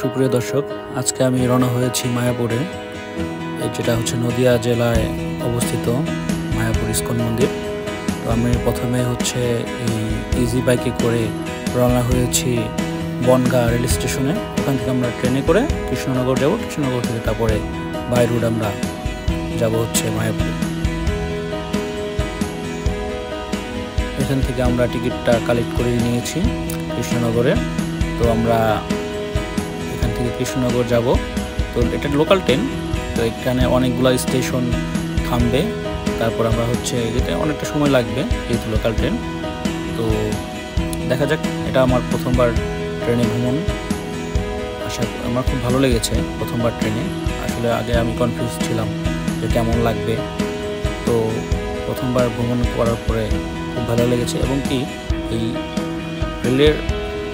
সুপ্রিয় দর্শক, আজকে আমি রওনা হয়েছি মায়াপুরে, যেটা হচ্ছে নদিয়া জেলায় অবস্থিত মায়াপুর ইস্কন মন্দির। তো আমি প্রথমে হচ্ছে এই ইজি বাইকে করে রওনা হয়েছি বনগাঁ রেল স্টেশনে। ওখান থেকে আমরা ট্রেনে করে কৃষ্ণনগর যাব। কৃষ্ণনগর থেকে তারপরে বাই রোড আমরা যাব হচ্ছে মায়াপুর। এখান থেকে আমরা টিকিটটা কালেক্ট করে নিয়েছি কৃষ্ণনগরে। তো আমরা এখান থেকে কৃষ্ণনগর যাব। তো এটা লোকাল ট্রেন, তো এখানে অনেকগুলো স্টেশন থামবে। তারপর আমরা হচ্ছে এটা অনেকটা সময় লাগবে যেহেতু লোকাল ট্রেন। তো দেখা যাক, এটা আমার প্রথমবার ট্রেনে ভ্রমণ। আমার খুব ভালো লেগেছে প্রথমবার ট্রেনে। আসলে আগে আমি কনফিউজ ছিলাম যে কেমন লাগবে। তো প্রথমবার ভ্রমণ করার পরে খুব ভালো লেগেছে। এবং কি এই রেলের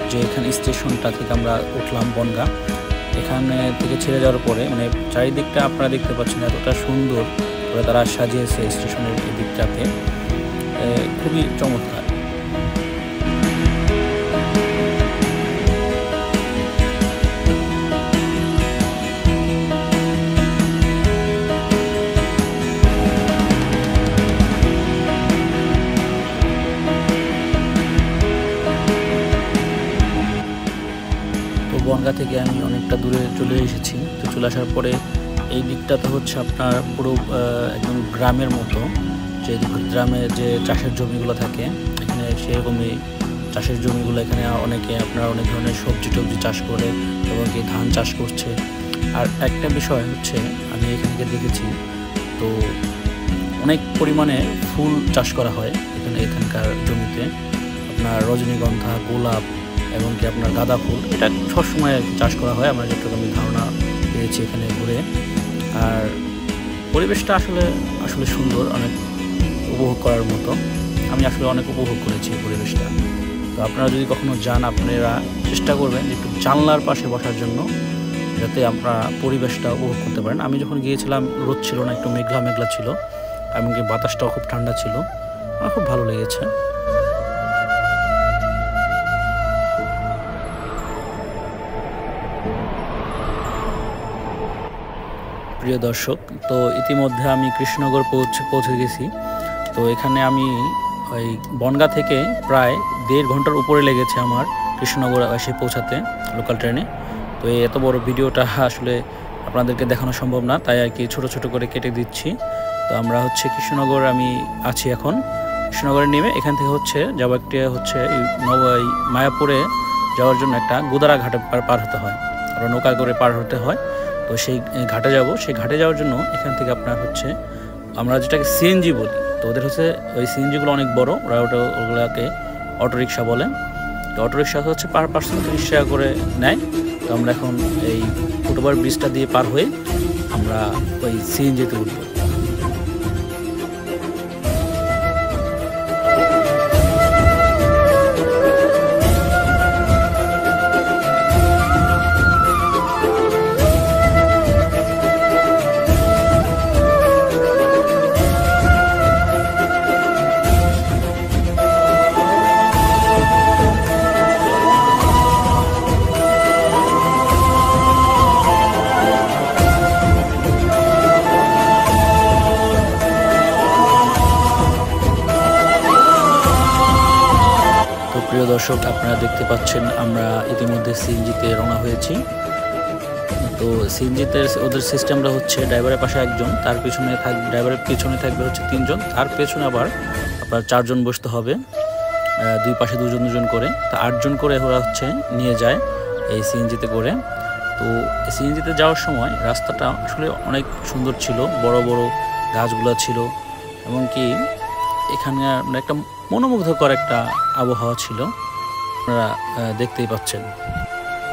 যে এখানে স্টেশনটা থেকে আমরা উঠলাম বনগাঁ, এখানে থেকে ছেড়ে যাওয়ার পরে মানে চারিদিকটা আপনারা দেখতে পাচ্ছেন এতটা সুন্দর করে তারা সাজিয়েছে স্টেশনের এই দিকটাতে, খুবই চমৎকার। বনগাঁ থেকে আমি অনেকটা দূরে চলে এসেছি। তো চলে আসার পরে এই দিকটাতে হচ্ছে আপনার পুরো একদম গ্রামের মতো, যে গ্রামে যে চাষের জমিগুলো থাকে এখানে সেরকমই চাষের জমিগুলো। এখানে অনেকে আপনার অনেক ধরনের সবজি টবজি চাষ করে এবং কি ধান চাষ করছে। আর একটা বিষয় হচ্ছে আমি এখানে দেখেছি, তো অনেক পরিমাণে ফুল চাষ করা হয় এখানকার জমিতে। আপনার রজনীগন্ধা, গোলাপ এবং কি আপনার গাঁদা ফুল, এটা সবসময় চাষ করা হয় আমার যতটুকু আমি ধারণা পেয়েছি এখানে ঘুরে। আর পরিবেশটা আসলে সুন্দর, অনেক উপভোগ করার মতো। আমি আসলে অনেক উপভোগ করেছি পরিবেশটা। তো আপনারা যদি কখনো যান, আপনারা চেষ্টা করবেন একটু জানলার পাশে বসার জন্য, যাতে আপনারা পরিবেশটা উপভোগ করতে পারেন। আমি যখন গিয়েছিলাম রোদ ছিল না, একটু মেঘলা মেঘলা ছিল, এমনকি বাতাসটাও খুব ঠান্ডা ছিল। আমার খুব ভালো লেগেছে। প্রিয় দর্শক, তো ইতিমধ্যে আমি কৃষ্ণনগর পৌঁছে গেছি। তো এখানে আমি ওই বনগাঁ থেকে প্রায় 1.5 ঘন্টার উপরে লেগেছে আমার কৃষ্ণনগর এসে পৌঁছাতে লোকাল ট্রেনে। তো এই এত বড় ভিডিওটা আসলে আপনাদেরকে দেখানো সম্ভব না, তাই আর কি ছোট ছোট করে কেটে দিচ্ছি। তো আমরা হচ্ছে কৃষ্ণনগর আমি আছি এখন। কৃষ্ণনগরে নেমে এখান থেকে হচ্ছে যাবো একটা হচ্ছে মায়াপুরে যাওয়ার জন্য একটা গোদারা ঘাটে পার হতে হয়, আমরা নৌকা করে পার হতে হয়। তো সেই ঘাটে যাব। সেই ঘাটে যাওয়ার জন্য এখান থেকে আপনার হচ্ছে আমরা যেটাকে সিএনজি বলি, তো ওদের হচ্ছে ওই সিএনজিগুলো অনেক বড়, ওগুলোকে অটোরিকশা বলে। তো অটোরিকশা হচ্ছে পার পার্সন 30 টাকা করে নেয়। তো আমরা এখন এই ফুটওভার ব্রিজটা দিয়ে পার হয়ে আমরা ওই সিএনজিতে উঠবো। প্রিয় দর্শক, আপনারা দেখতে পাচ্ছেন আমরা ইতিমধ্যে সিএনজিতে রওনা হয়েছি। তো সিএনজিতে ওদের সিস্টেমটা হচ্ছে ড্রাইভারের পাশে একজন, তার পিছনে ড্রাইভারের পিছনে থাকবে হচ্ছে 3 জন, তার পেছনে আবার আপনার 4 জন বসতে হবে, দুই পাশে 2 জন 2 জন করে। তা 8 জন করে ওরা হচ্ছে নিয়ে যায় এই সিএনজিতে করে। তো সিএনজিতে যাওয়ার সময় রাস্তাটা আসলে অনেক সুন্দর ছিল, বড় বড় গাছগুলো ছিল, এমনকি এখানে একটা মনোমুগ্ধকর একটা আবহাওয়া ছিল, আপনারা দেখতেই পাচ্ছেন।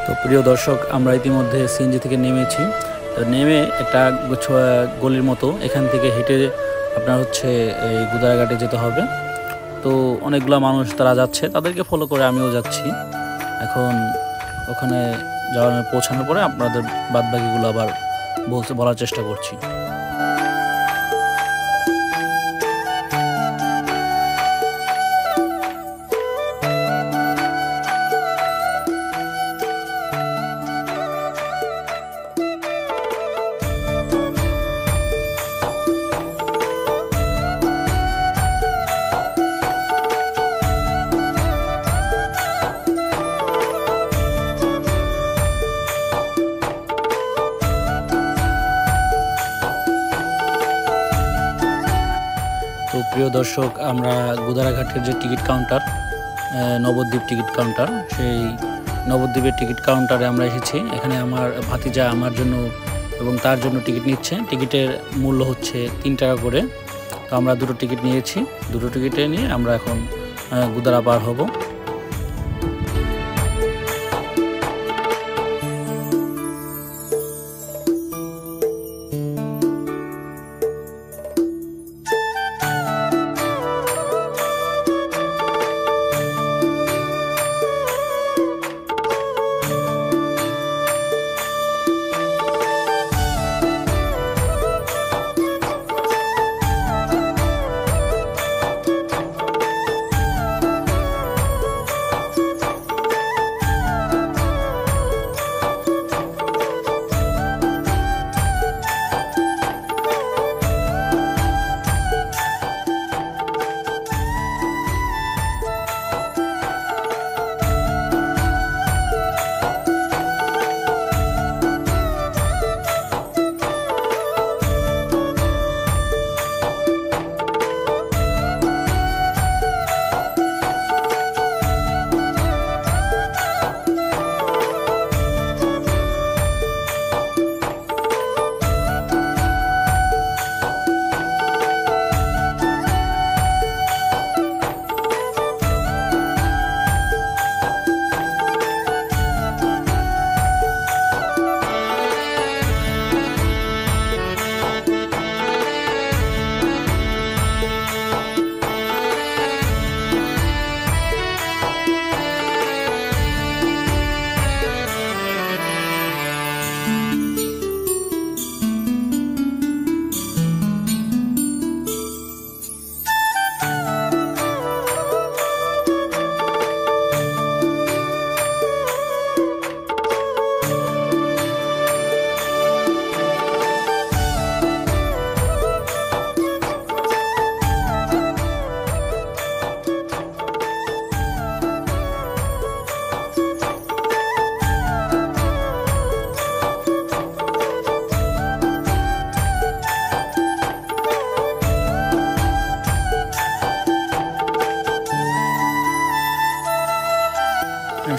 তো প্রিয় দর্শক, আমরা ইতিমধ্যে সিএনজি থেকে নেমেছি। তো নেমে একটা গলির মতো এখান থেকে হেঁটে আপনার হচ্ছে এই গোদারাঘাটে যেতে হবে। তো অনেকগুলো মানুষ তারা যাচ্ছে, তাদেরকে ফলো করে আমিও যাচ্ছি। এখন ওখানে পৌঁছানোর পরে আপনাদের বাদবাকিগুলো আবার বলার চেষ্টা করছি। প্রিয় দর্শক, আমরা গুদারাঘাটের যে ticket counter, Nabadwip ticket counter, সেই নবদ্বীপের টিকিট কাউন্টারে আমরা এসেছি। এখানে আমার ভাতিজা আমার জন্য এবং তার জন্য টিকিট নিচ্ছে। টিকিটের মূল্য হচ্ছে 3 টাকা করে। তো আমরা দুটো টিকিট নিয়েছি। দুটো টিকিটে নিয়ে আমরা এখন গুদারা পার হব।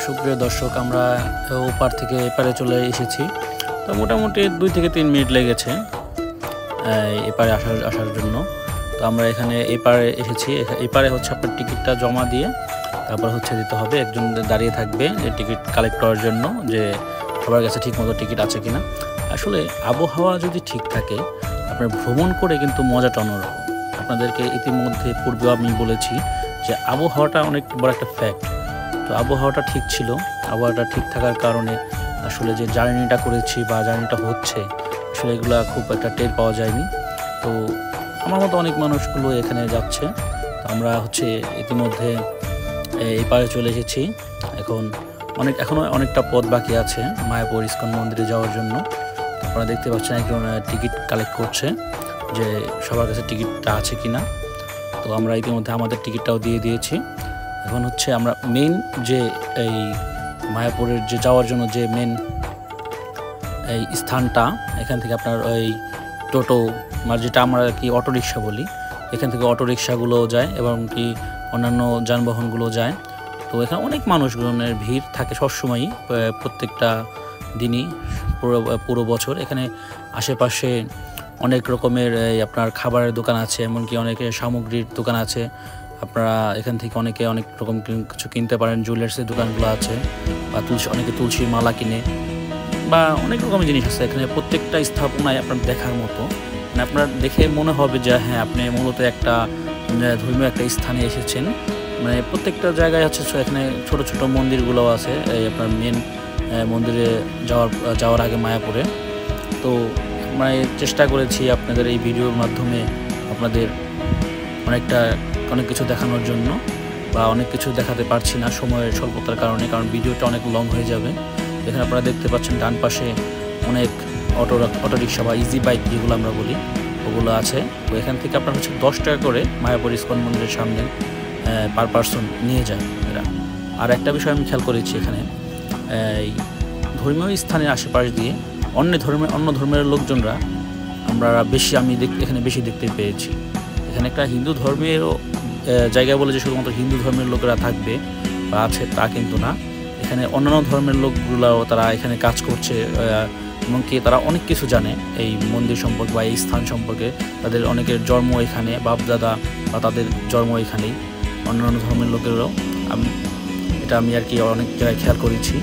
সুপ্রিয় দর্শক, আমরা ওপার থেকে এপারে চলে এসেছি। তো মোটামুটি 2 থেকে 3 মিনিট লেগেছে এপারে আসার জন্য। তো আমরা এখানে এপারে এসেছি। এপারে হচ্ছে আপনার টিকিটটা জমা দিয়ে তারপর হচ্ছে দিতে হবে। একজন দাঁড়িয়ে থাকবে টিকিট কালেক্ট করার জন্য, যে সবার কাছে ঠিকমতো টিকিট আছে কিনা। আসলে আবহাওয়া যদি ঠিক থাকে, আপনার ভ্রমণ করে কিন্তু মজাটা অন্যরকম। আপনাদেরকে ইতিমধ্যে পূর্বে আমি বলেছি যে আবহাওয়াটা অনেক বড় একটা ফ্যাক্ট। তো আবহাওয়াটা ঠিক ছিল। আবহাওয়াটা ঠিক থাকার কারণে আসলে যে জার্নিটা করেছি বা জার্নিটা হচ্ছে, আসলে এগুলো খুব একটা টের পাওয়া যায়নি। তো আমার মতো অনেক মানুষগুলো এখানে যাচ্ছে। তো আমরা হচ্ছে ইতিমধ্যে এই পারে চলে এসেছি। এখনও অনেকটা পথ বাকি আছে মায়াপুর ইস্কন মন্দিরে যাওয়ার জন্য। আপনারা দেখতে পাচ্ছেন একজন টিকিট কালেক্ট করছে যে সবার কাছে টিকিটটা আছে কিনা। তো আমরা ইতিমধ্যে আমাদের টিকিটটাও দিয়ে দিয়েছি। এখন হচ্ছে আমরা মেইন যে এই মায়াপুরের যে যাওয়ার জন্য যে মেন এই স্থানটা, এখান থেকে আপনার ওই টোটো যেটা আমরা কি অটোরিকশা বলি, এখান থেকে অটোরিকশাগুলো যায় এবং কি অন্যান্য যানবাহনগুলো যায়। তো এখানে অনেক মানুষজনের ভিড় থাকে সবসময়ই, প্রত্যেকটা দিনই, পুরো বছর। এখানে আশেপাশে অনেক রকমের আপনার খাবারের দোকান আছে, এমনকি অনেক সামগ্রীর দোকান আছে। আপনারা এখান থেকে অনেক রকম কিছু কিনতে পারেন। জুয়েলার্সের দোকানগুলো আছে, বা অনেকে তুলসীর মালা কিনে, বা অনেক রকমের জিনিস আছে এখানে। প্রত্যেকটা স্থাপনায় আপনার দেখার মতো, মানে আপনার দেখে মনে হবে যে হ্যাঁ, আপনি মূলত একটা ধর্মীয় একটা স্থানে এসেছেন। মানে প্রত্যেকটা জায়গায় হচ্ছে এখানে ছোট ছোট মন্দিরগুলো আছে এই আপনার মেন মন্দিরে যাওয়ার আগে মায়াপুরে। তো আমরা চেষ্টা করেছি আপনাদের এই ভিডিওর মাধ্যমে আপনাদের অনেক কিছু দেখানোর জন্য, বা অনেক কিছু দেখাতে পারছি না সময়ের স্বল্পতার কারণে, কারণ ভিডিওটা অনেক লং হয়ে যাবে। এখানে আপনারা দেখতে পাচ্ছেন ডান পাশে অনেক অটোরিকশা বা ইজি বাইক যেগুলো আমরা বলি, ওগুলো আছে। তো এখান থেকে আপনার হচ্ছে 10 টাকা করে মায়াপুর ইস্কন মন্দিরের সামনে পার পারসন নিয়ে যায় এরা। আর একটা বিষয় আমি খেয়াল করেছি, এখানে এই ধর্মীয় স্থানের আশেপাশ দিয়ে অন্য ধর্মের লোকজনরা আমি এখানে বেশি দেখতে পেয়েছি। এখানে একটা হিন্দু ধর্মেরও জায়গা বলে যে শুধুমাত্র হিন্দু ধর্মের লোকেরা থাকবে বা আছে তা কিন্তু না। এখানে অন্যান্য ধর্মের লোকগুলোও তারা এখানে কাজ করছে, এমনকি তারা অনেক কিছু জানে এই মন্দির সম্পর্কে বা এই স্থান সম্পর্কে। তাদের অনেকের জন্ম এখানে, বাপদাদা বা তাদের জন্ম এখানেই, অন্যান্য ধর্মের লোকেরও। এটা আমি আর কি অনেক জায়গায় খেয়াল করেছি।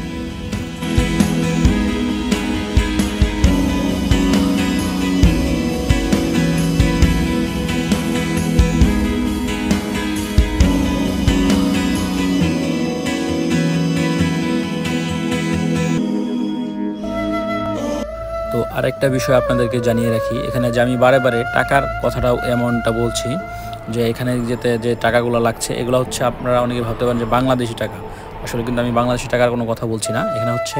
তো আরেকটা বিষয় আপনাদেরকে জানিয়ে রাখি, এখানে যে আমি বারে বারে টাকার কথাটাও এমনটা বলছি যে এখানে যেতে যে টাকাগুলো লাগছে এগুলো হচ্ছে, আপনারা অনেকে ভাবতে পারেন যে বাংলাদেশি টাকা। আসলে কিন্তু আমি বাংলাদেশি টাকার কোনো কথা বলছি না, এখানে হচ্ছে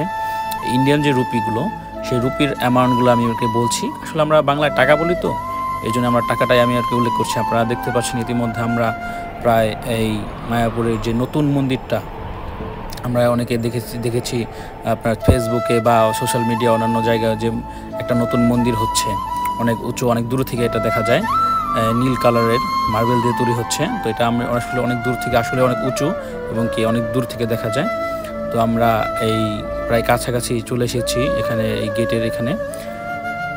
ইন্ডিয়ান যে রুপিগুলো, সেই রুপির অ্যামাউন্টগুলো আমি ওকে বলছি। আসলে আমরা বাংলায় টাকা বলি তো, এই জন্য আমরা টাকাটাই আমি আর কি উল্লেখ করছি। আপনারা দেখতে পাচ্ছেন ইতিমধ্যে আমরা প্রায় এই মায়াপুরের যে নতুন মন্দিরটা আমরা অনেকে দেখেছি আপনার ফেসবুকে বা সোশ্যাল মিডিয়া অন্যান্য জায়গায়, যে একটা নতুন মন্দির হচ্ছে, অনেক উঁচু, অনেক দূর থেকে এটা দেখা যায়, নীল কালারের মার্বেল দিয়ে তৈরি হচ্ছে। তো এটা আমরা আসলে অনেক দূর থেকে, আসলে অনেক উঁচু এবং কি অনেক দূর থেকে দেখা যায়। তো আমরা এই প্রায় কাছাকাছি চলে এসেছি এখানে, এই গেটের এখানে।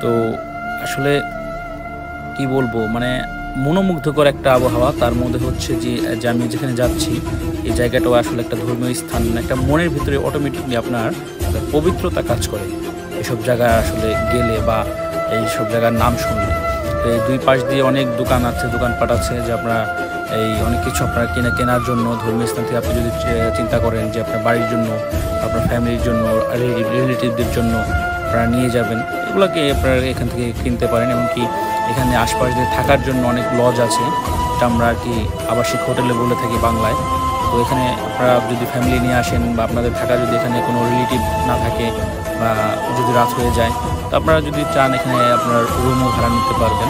তো আসলে কি বলবো, মানে মনোমুগ্ধকর একটা আবহাওয়া। তার মধ্যে হচ্ছে যে আমি যেখানে যাচ্ছি এই জায়গাটাও আসলে একটা ধর্মীয় স্থান, একটা মনের ভিতরে অটোমেটিকলি আপনার পবিত্রতা কাজ করে এসব জায়গায় আসলে গেলে বা এইসব জায়গার নাম শুনলে। তো এই দুই পাশ দিয়ে অনেক দোকান আছে, দোকানপাট আছে, যে আপনারা এই অনেক কিছু আপনারা কেনার জন্য ধর্মীয় স্থান থেকে আপনি যদি চিন্তা করেন যে আপনার বাড়ির জন্য, আপনার ফ্যামিলির জন্য, রিলেটিভদের জন্য আপনারা নিয়ে যাবেন, এগুলোকে আপনারা এখান থেকে কিনতে পারেন। এমনকি এখানে আশপাশ দিয়ে থাকার জন্য অনেক লজ আছে, এটা আমরা আর কি আবাসিক হোটেলে বলে থাকি বাংলায়। তো এখানে আপনারা যদি ফ্যামিলি নিয়ে আসেন বা আপনাদের থাকা যদি এখানে কোনো রিলেটিভ না থাকে বা যদি রাত হয়ে যায়, তো আপনারা যদি চান এখানে আপনার রুমও ভাড়া নিতে পারবেন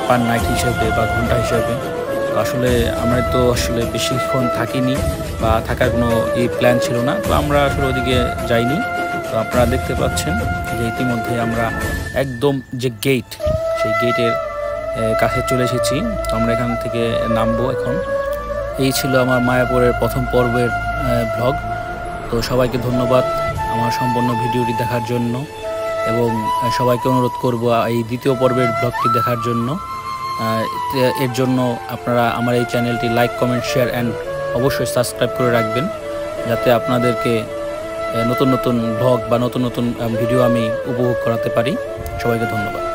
পার নাইট হিসেবে বা ঘন্টা হিসেবে। তো আসলে আমরা তো আসলে বেশিক্ষণ থাকিনি বা থাকার কোনো প্ল্যান ছিল না, তো আমরা আসলে ওদিকে যাইনি। তো আপনারা দেখতে পাচ্ছেন যে ইতিমধ্যে আমরা একদম যে গেট, সেই গেটের কাছে চলে এসেছি। তো আমরা এখান থেকে নামবো এখন। এই ছিল আমার মায়াপুরের প্রথম পর্বের ব্লগ। তো সবাইকে ধন্যবাদ আমার সম্পূর্ণ ভিডিওটি দেখার জন্য, এবং সবাইকে অনুরোধ করব এই দ্বিতীয় পর্বের ব্লগটি দেখার জন্য। এর জন্য আপনারা আমার এই চ্যানেলটি লাইক, কমেন্ট, শেয়ার অ্যান্ড অবশ্যই সাবস্ক্রাইব করে রাখবেন, যাতে আপনাদেরকে নতুন নতুন ব্লগ বা নতুন নতুন ভিডিও আমি উপভোগ করাতে পারি। সবাইকে ধন্যবাদ।